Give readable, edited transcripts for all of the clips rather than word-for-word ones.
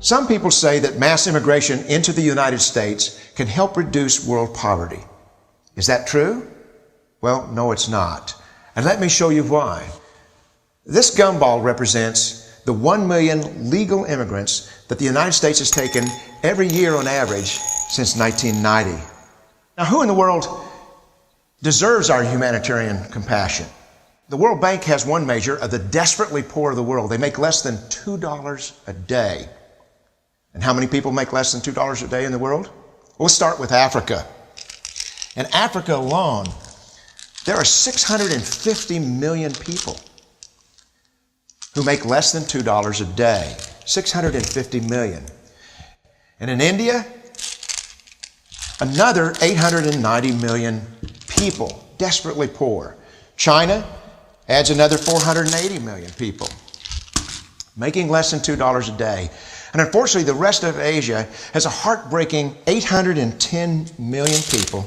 Some people say that mass immigration into the United States can help reduce world poverty. Is that true? Well, no, it's not. And let me show you why. This gumball represents the 1 million legal immigrants that the United States has taken every year on average since 1990. Now, who in the world deserves our humanitarian compassion? The World Bank has one measure of the desperately poor of the world. They make less than $2 a day. And how many people make less than $2 a day in the world? Well, let's start with Africa. In Africa alone, there are 650 million people who make less than $2 a day. 650 million. And in India, another 890 million people, desperately poor. China adds another 480 million people, making less than $2 a day. And unfortunately, the rest of Asia has a heartbreaking 810 million people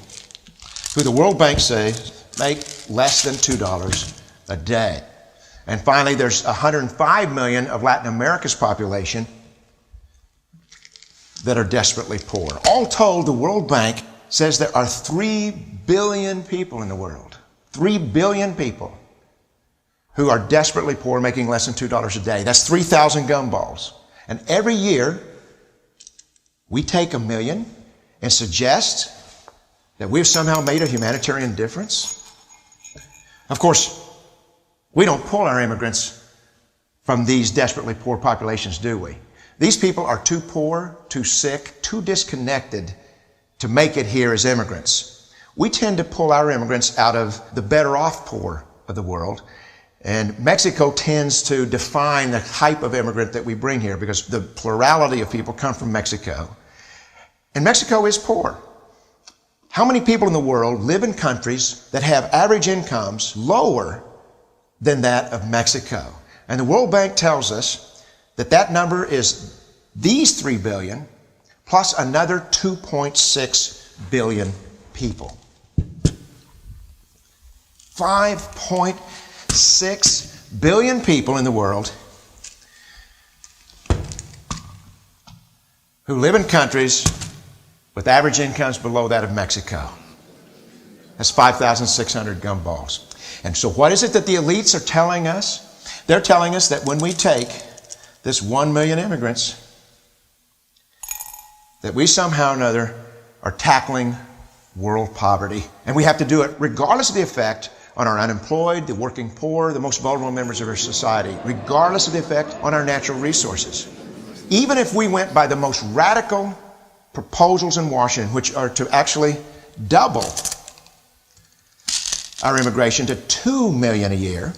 who the World Bank says make less than $2 a day. And finally, there's 105 million of Latin America's population that are desperately poor. All told, the World Bank says there are 3 billion people in the world. 3 billion people who are desperately poor, making less than $2 a day. That's 3,000 gumballs. And every year, we take 1 million and suggest that we've somehow made a humanitarian difference. Of course, we don't pull our immigrants from these desperately poor populations, do we? These people are too poor, too sick, too disconnected to make it here as immigrants. We tend to pull our immigrants out of the better off poor of the world. And Mexico tends to define the type of immigrant that we bring here because the plurality of people come from Mexico. And Mexico is poor. How many people in the world live in countries that have average incomes lower than that of Mexico? And the World Bank tells us that that number is these 3 billion plus another 2.6 billion people. 5.6 billion people in the world who live in countries with average incomes below that of Mexico. That's 5,600 gumballs. And so what is it that the elites are telling us? They're telling us that when we take this 1 million immigrants, that we somehow or another are tackling world poverty. And we have to do it regardless of the effect on our unemployed, the working poor, the most vulnerable members of our society, regardless of the effect on our natural resources. Even if we went by the most radical proposals in Washington, which are to actually double our immigration to 2 million a year,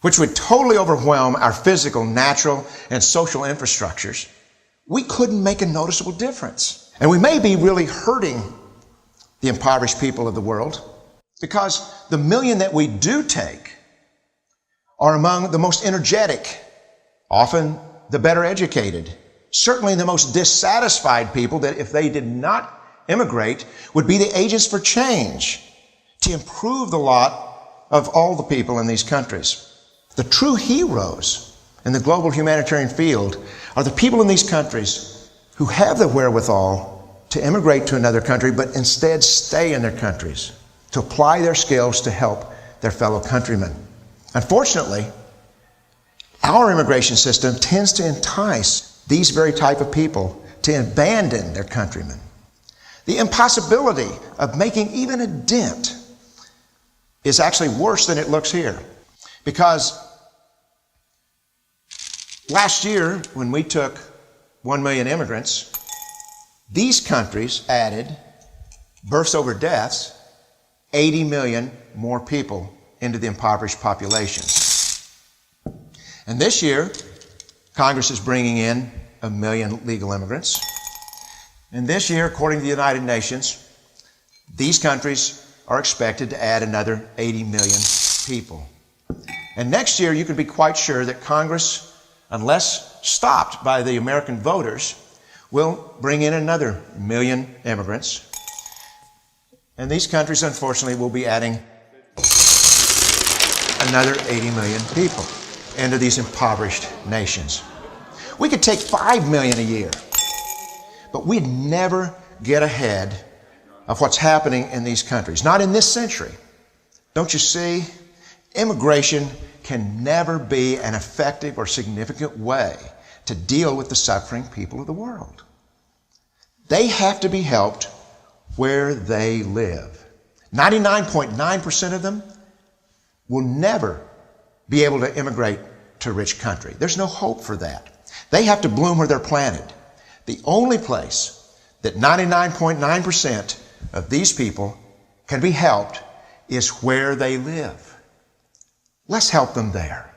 which would totally overwhelm our physical, natural, and social infrastructures, we couldn't make a noticeable difference. And we may be really hurting the impoverished people of the world because the million that we do take are among the most energetic, often the better educated, certainly the most dissatisfied people that if they did not immigrate would be the agents for change to improve the lot of all the people in these countries. The true heroes in the global humanitarian field are the people in these countries who have the wherewithal to immigrate to another country, but instead stay in their countries, to apply their skills to help their fellow countrymen. Unfortunately, our immigration system tends to entice these very type of people to abandon their countrymen. The impossibility of making even a dent is actually worse than it looks here. Because last year, when we took 1 million immigrants, these countries added, births over deaths, 80 million more people into the impoverished population. And this year, Congress is bringing in 1 million legal immigrants. And this year, according to the United Nations, these countries are expected to add another 80 million people. And next year, you can be quite sure that Congress, unless stopped by the American voters, will bring in another 1 million immigrants. And these countries, unfortunately, will be adding another 80 million people. into these impoverished nations. We could take 5 million a year, but we'd never get ahead of what's happening in these countries. Not in this century. Don't you see? Immigration can never be an effective or significant way to deal with the suffering people of the world. They have to be helped where they live. 99.9% of them will never be able to immigrate to a rich country. There's no hope for that. They have to bloom where they're planted. The only place that 99.9% of these people can be helped is where they live. Let's help them there.